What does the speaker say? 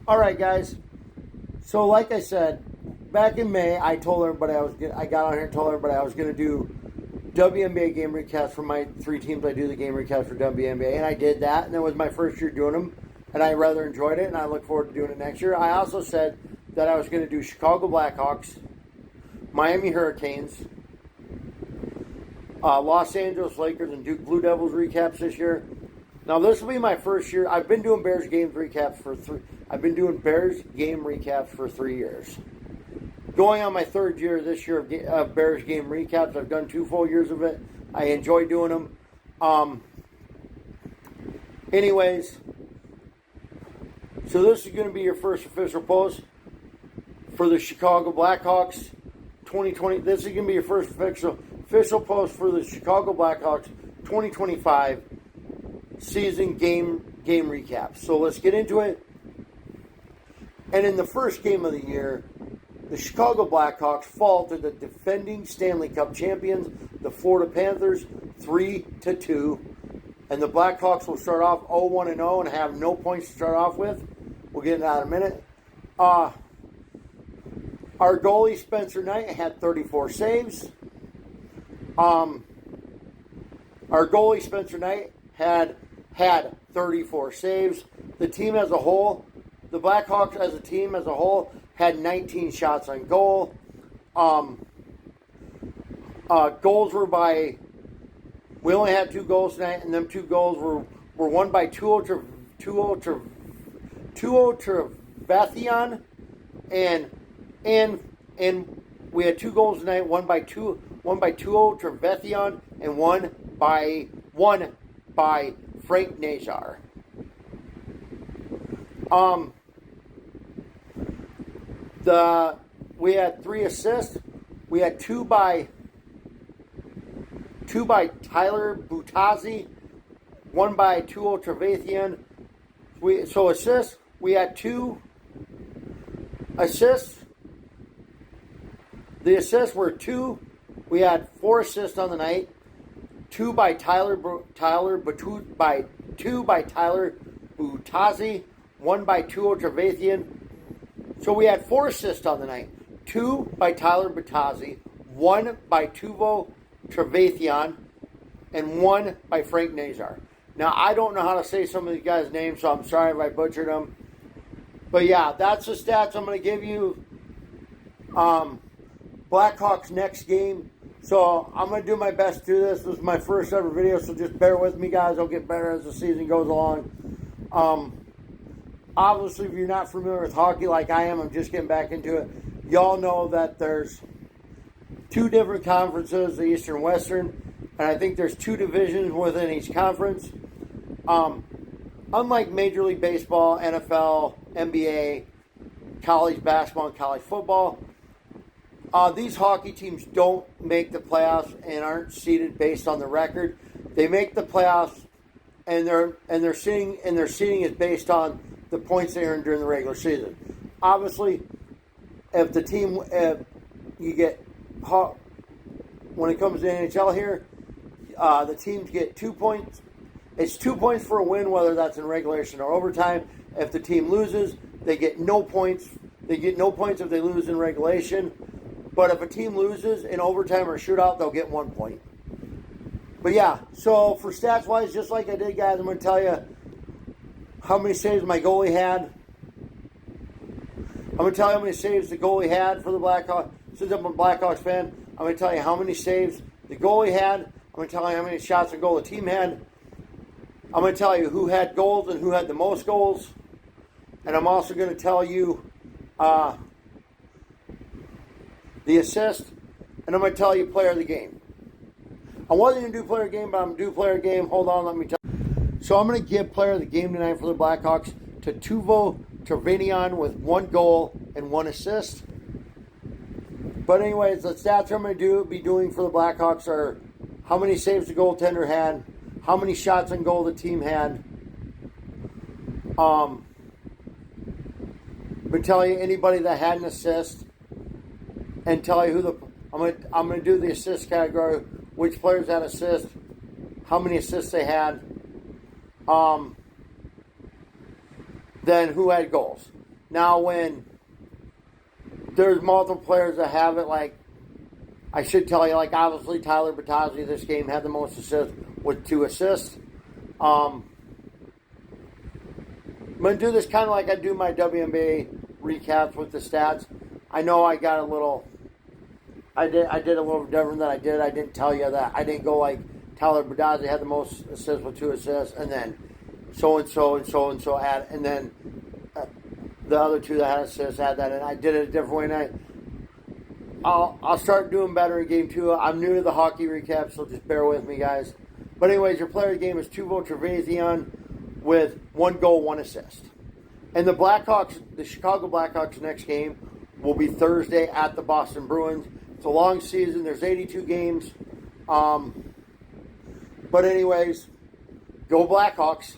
All right, guys. So, like I said, back in May, I told everybody I got on here and told everybody I was going to do WNBA game recaps for my three teams. I do the game recaps for WNBA, and I did that, and it was my first year doing them, and I rather enjoyed it, and I look forward to doing it next year. I also said that I was going to do Chicago Blackhawks, Miami Hurricanes, Los Angeles Lakers, and Duke Blue Devils recaps this year. Now, this will be my first year. I've been doing Bears games recaps for three. I've been doing Bears game recaps for 3 years. Going on my third year this year of Bears game recaps. I've done 2 full years of it. I enjoy doing them. Anyways, so this is going to be your first official post for the Chicago Blackhawks 2020. This is going to be your first official post for the Chicago Blackhawks 2025 season game recap. So let's get into it. And in the first game of the year, the Chicago Blackhawks fall to the defending Stanley Cup champions, the Florida Panthers, 3-2. And the Blackhawks will start off 0-1-0 and have no points to start off with. We'll get into that in a minute. Our goalie, Spencer Knight, had 34 saves. Our goalie, Spencer Knight, had 34 saves. The team as a whole, the Blackhawks as a team as a whole, had 19 shots on goal. Goals were by, we only had 2 goals tonight, and them 2 goals were won by Tuo Trevathian, and we had 2 goals tonight, one by Tuo Trevathian, and one by Frank Nazar. We had 3 assists. We had 2 by Tyler Butazzi, 1 by Tuo Trevathian. So assists, we had 2 assists. The assists were 2. We had 4 assists on the night. 2 by Tyler Butazzi, 1 by Tuo Trevathian. So we had 4 assists on the night. 2 by Tyler Butazzi, 1 by Tuo Trevathian, and 1 by Frank Nazar. Now, I don't know how to say some of these guys' names, so I'm sorry if I butchered them. But yeah, that's the stats I'm going to give you. Blackhawks next game. So I'm going to do my best to do this. This is my first ever video, so just bear with me, guys. I'll get better as the season goes along. Obviously, if you're not familiar with hockey like I am, I'm just getting back into it. Y'all know that there's 2 different conferences, the Eastern and Western, and I think there's 2 divisions within each conference. Unlike Major League Baseball, NFL, NBA, college basketball, and college football, these hockey teams don't make the playoffs and aren't seeded based on the record. They make the playoffs, and their seeding is based on the points they earned during the regular season. Obviously, if you get when it comes to NHL here, the teams get 2 points. It's 2 points for a win, whether that's in regulation or overtime. If the team loses, they get no points. They get no points if they lose in regulation. But if a team loses in overtime or shootout, they'll get 1 point. But yeah, so for stats-wise, just like I did, guys, I'm going to tell you how many saves my goalie had. I'm going to tell you how many saves the goalie had for the Blackhawks. Since I'm a Blackhawks fan, I'm going to tell you how many saves the goalie had. I'm going to tell you how many shots on goal the team had. I'm going to tell you who had goals and who had the most goals. And I'm also going to tell you the assist. And I'm going to tell you player of the game. I wasn't going to do player of the game, but I'm going to do player of the game. Hold on, let me tell you. So I'm going to give player of the game tonight for the Blackhawks to Tuo Trevathian with 1 goal and 1 assist. But anyways, the stats I'm going to be doing for the Blackhawks are how many saves the goaltender had, how many shots on goal the team had. I'm going to tell you anybody that had an assist, and tell you who I'm going to do the assist category, which players had assists, how many assists they had, then who had goals. Now, when there's multiple players that have it, like, I should tell you, like, obviously Tyler Bertozzi this game had the most assists with 2 assists. I'm going to do this kind of like I do my WNBA recaps with the stats. I know I got a little, I did a little different than I did. I didn't tell you that. I didn't go like Tyler Bertozzi had the most assists with 2 assists, and then so-and-so and so-and-so had, and then the other 2 that had assists had that, and I did it a different way, and I'll start doing better in game 2. I'm new to the hockey recap, so just bear with me, guys. But anyways, your player of the game is Tuvo Trevathan with 1 goal, 1 assist. And the Blackhawks, the Chicago Blackhawks' next game will be Thursday at the Boston Bruins. It's a long season. There's 82 games. But anyways, go Blackhawks.